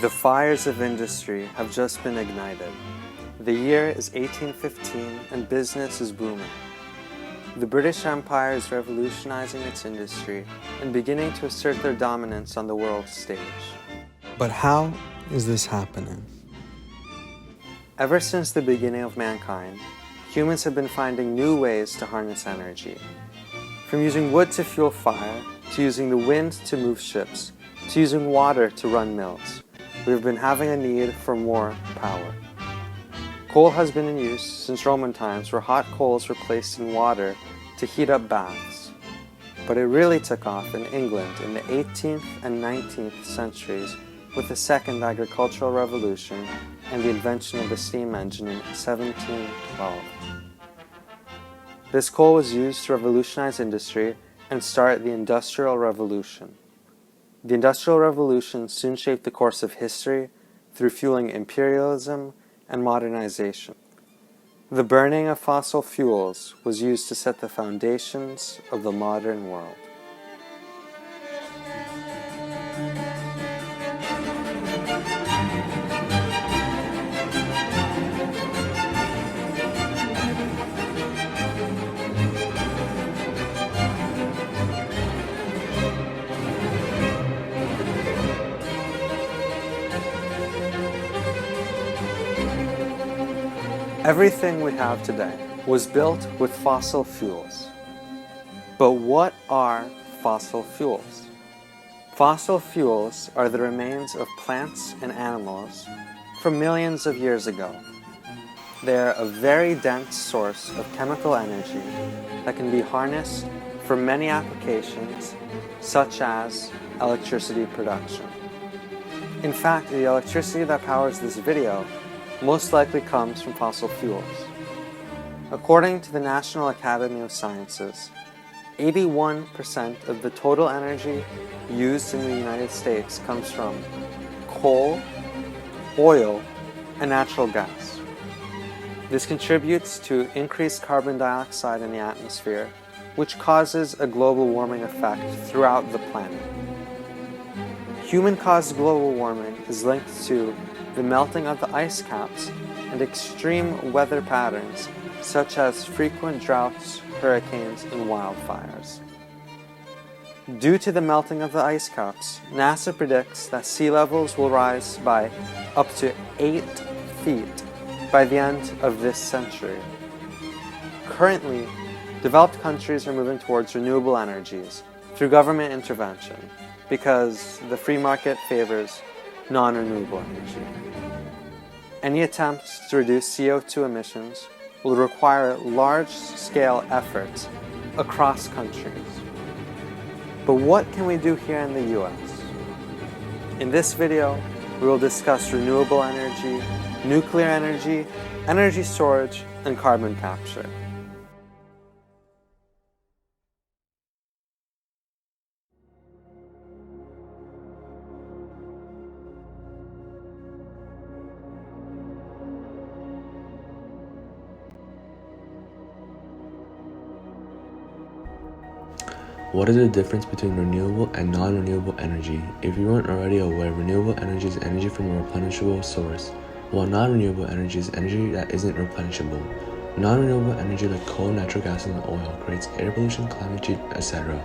The fires of industry have just been ignited. The year is 1815 and business is booming. The British Empire is revolutionizing its industry and beginning to assert their dominance on the world stage. But how is this happening? Ever since the beginning of mankind, humans have been finding new ways to harness energy. From using wood to fuel fire, to using the wind to move ships, to using water to run mills, we have been having a need for more power. Coal has been in use since Roman times, where hot coals were placed in water to heat up baths. But it really took off in England in the 18th and 19th centuries with the Second Agricultural Revolution and the invention of the steam engine in 1712. This coal was used to revolutionize industry and start the Industrial Revolution. The Industrial Revolution soon shaped the course of history through fueling imperialism and modernization. The burning of fossil fuels was used to set the foundations of the modern world. Everything we have today was built with fossil fuels. But what are fossil fuels? Fossil fuels are the remains of plants and animals from millions of years ago. They are a very dense source of chemical energy that can be harnessed for many applications, such as electricity production. In fact, the electricity that powers this video most likely comes from fossil fuels. According to the National Academy of Sciences, 81% of the total energy used in the United States comes from coal, oil, and natural gas. This contributes to increased carbon dioxide in the atmosphere, which causes a global warming effect throughout the planet. Human-caused global warming is linked to the melting of the ice caps and extreme weather patterns such as frequent droughts, hurricanes, and wildfires. Due to the melting of the ice caps, NASA predicts that sea levels will rise by up to 8 feet by the end of this century. Currently, developed countries are moving towards renewable energies through government intervention because the free market favors non-renewable energy. Any attempts to reduce CO2 emissions will require large-scale efforts across countries. But what can we do here in the US? In this video, we will discuss renewable energy, nuclear energy, energy storage, and carbon capture. What is the difference between renewable and non-renewable energy? If you weren't already aware, renewable energy is energy from a replenishable source, while non-renewable energy is energy that isn't replenishable. Non-renewable energy like coal, natural gas, and oil creates air pollution, climate change, etc.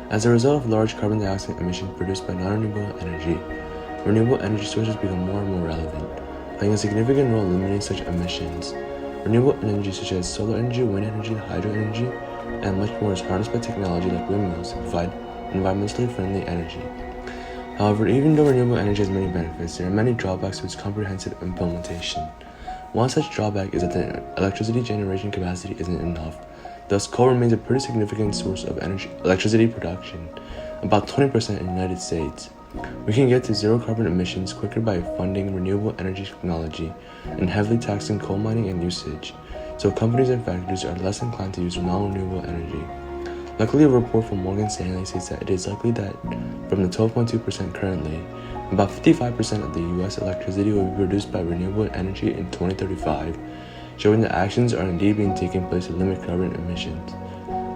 As a result of large carbon dioxide emissions produced by non-renewable energy, renewable energy sources become more and more relevant, playing a significant role in limiting such emissions. Renewable energy such as solar energy, wind energy, hydro energy, and much more is harnessed by technology like windmills to provide environmentally friendly energy. However, even though renewable energy has many benefits, there are many drawbacks to its comprehensive implementation. One such drawback is that the electricity generation capacity isn't enough. Thus, coal remains a pretty significant source of electricity production, about 20% in the United States. We can get to zero carbon emissions quicker by funding renewable energy technology and heavily taxing coal mining and usage, so companies and factories are less inclined to use non-renewable energy. Luckily, a report from Morgan Stanley states that it is likely that from the 12.2% currently, about 55% of the US electricity will be produced by renewable energy in 2035, showing that actions are indeed being taken place to limit carbon emissions.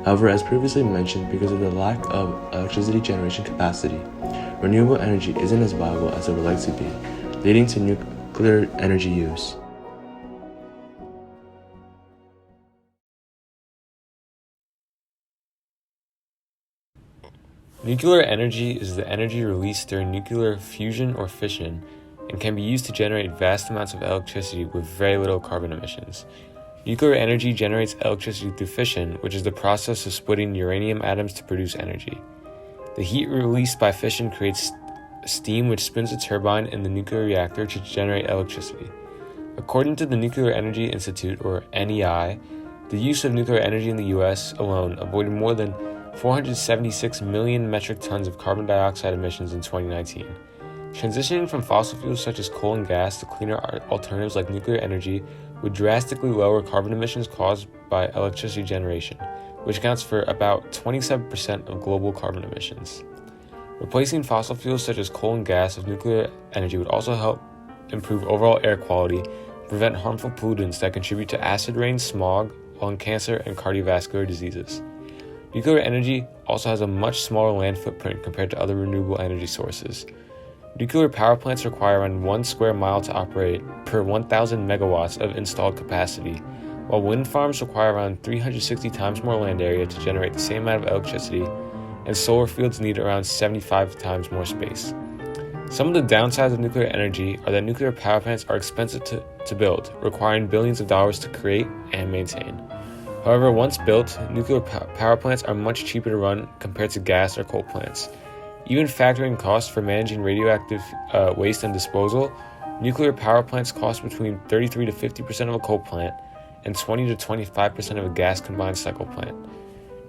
However, as previously mentioned, because of the lack of electricity generation capacity, renewable energy isn't as viable as it would like to be, leading to nuclear energy use. Nuclear energy is the energy released during nuclear fusion or fission and can be used to generate vast amounts of electricity with very little carbon emissions. Nuclear energy generates electricity through fission, which is the process of splitting uranium atoms to produce energy. The heat released by fission creates steam which spins a turbine in the nuclear reactor to generate electricity. According to the Nuclear Energy Institute, or NEI, the use of nuclear energy in the US alone avoided more than 476 million metric tons of carbon dioxide emissions in 2019. Transitioning from fossil fuels such as coal and gas to cleaner alternatives like nuclear energy would drastically lower carbon emissions caused by electricity generation, which accounts for about 27% of global carbon emissions. Replacing fossil fuels such as coal and gas with nuclear energy would also help improve overall air quality, prevent harmful pollutants that contribute to acid rain, smog, lung cancer, and cardiovascular diseases. Nuclear energy also has a much smaller land footprint compared to other renewable energy sources. Nuclear power plants require around 1 square mile to operate per 1,000 megawatts of installed capacity, while wind farms require around 360 times more land area to generate the same amount of electricity, and solar fields need around 75 times more space. Some of the downsides of nuclear energy are that nuclear power plants are expensive to build, requiring billions of dollars to create and maintain. However, once built, nuclear power plants are much cheaper to run compared to gas or coal plants. Even factoring costs for managing radioactive waste and disposal, nuclear power plants cost between 33 to 50% of a coal plant and 20 to 25% of a gas combined cycle plant.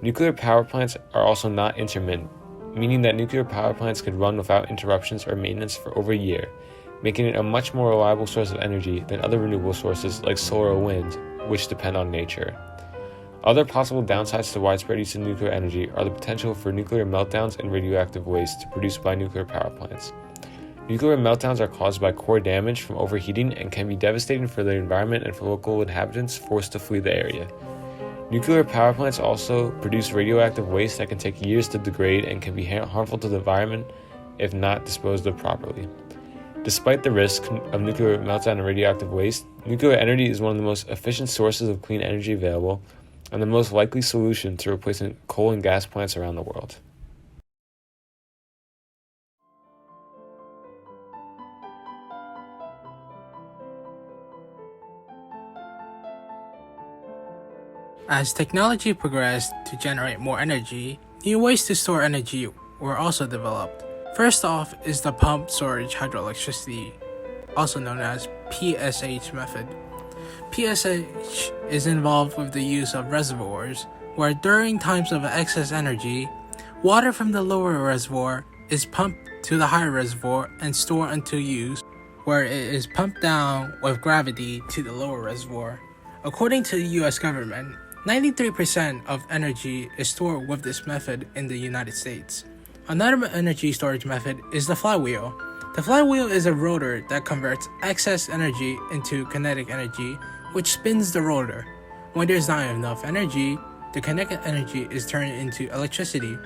Nuclear power plants are also not intermittent, meaning that nuclear power plants could run without interruptions or maintenance for over a year, making it a much more reliable source of energy than other renewable sources like solar or wind, which depend on nature. Other possible downsides to widespread use of nuclear energy are the potential for nuclear meltdowns and radioactive waste produced by nuclear power plants. Nuclear meltdowns are caused by core damage from overheating and can be devastating for the environment and for local inhabitants forced to flee the area. Nuclear power plants also produce radioactive waste that can take years to degrade and can be harmful to the environment if not disposed of properly. Despite the risk of nuclear meltdown and radioactive waste, nuclear energy is one of the most efficient sources of clean energy available and the most likely solution to replacing coal and gas plants around the world. As technology progressed to generate more energy, new ways to store energy were also developed. First off is the pumped storage hydroelectricity, also known as PSH method. PSH is involved with the use of reservoirs, where during times of excess energy, water from the lower reservoir is pumped to the higher reservoir and stored until use, where it is pumped down with gravity to the lower reservoir. According to the US government, 93% of energy is stored with this method in the United States. Another energy storage method is the flywheel. The flywheel is a rotor that converts excess energy into kinetic energy, which spins the rotor. When there's not enough energy, the kinetic energy is turned into electricity.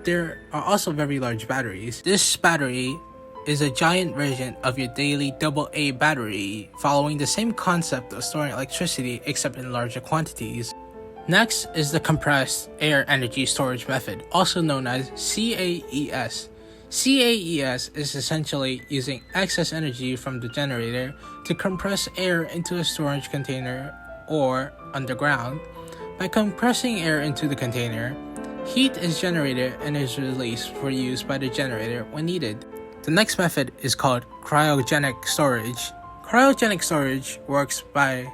There are also very large batteries. This battery is a giant version of your daily AA battery, following the same concept of storing electricity except in larger quantities. Next is the compressed air energy storage method, also known as CAES. CAES is essentially using excess energy from the generator to compress air into a storage container or underground. By compressing air into the container, heat is generated and is released for use by the generator when needed. The next method is called cryogenic storage. Cryogenic storage works by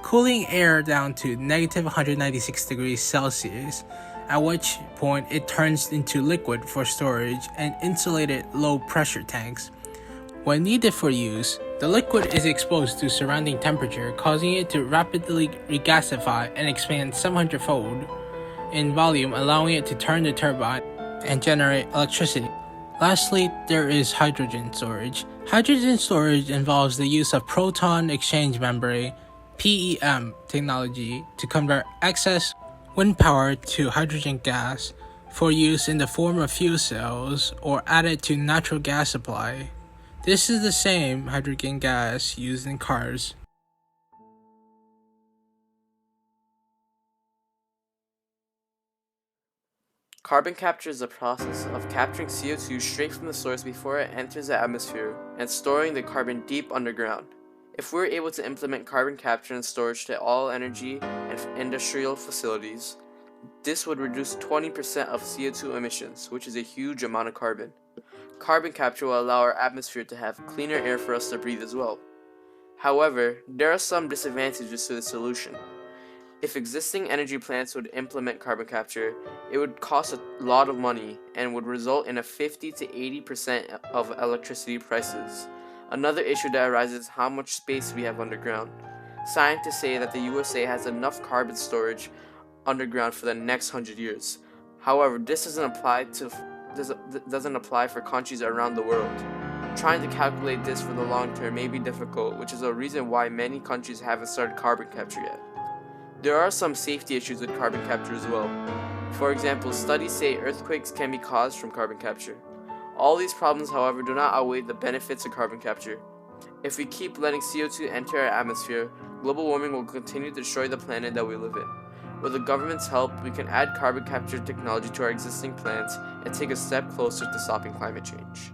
cooling air down to negative 196 degrees Celsius, at which point it turns into liquid for storage in insulated low-pressure tanks. When needed for use, the liquid is exposed to surrounding temperature, causing it to rapidly regasify and expand 700-fold in volume, allowing it to turn the turbine and generate electricity. Lastly, there is hydrogen storage. Hydrogen storage involves the use of proton exchange membrane (PEM) technology to convert excess wind power to hydrogen gas for use in the form of fuel cells or added to natural gas supply. This is the same hydrogen gas used in cars. Carbon capture is the process of capturing CO2 straight from the source before it enters the atmosphere and storing the carbon deep underground. If we're able to implement carbon capture and storage to all energy and industrial facilities, this would reduce 20% of CO2 emissions, which is a huge amount of carbon. Carbon capture will allow our atmosphere to have cleaner air for us to breathe as well. However, there are some disadvantages to the solution. If existing energy plants would implement carbon capture, it would cost a lot of money and would result in a 50 to 80% of electricity prices. Another issue that arises is how much space we have underground. Scientists say that the USA has enough carbon storage underground for the next 100 years. However, this doesn't apply for countries around the world. Trying to calculate this for the long term may be difficult, which is a reason why many countries haven't started carbon capture yet. There are some safety issues with carbon capture as well. For example, studies say earthquakes can be caused from carbon capture. All these problems, however, do not outweigh the benefits of carbon capture. If we keep letting CO2 enter our atmosphere, global warming will continue to destroy the planet that we live in. With the government's help, we can add carbon capture technology to our existing plants and take a step closer to stopping climate change.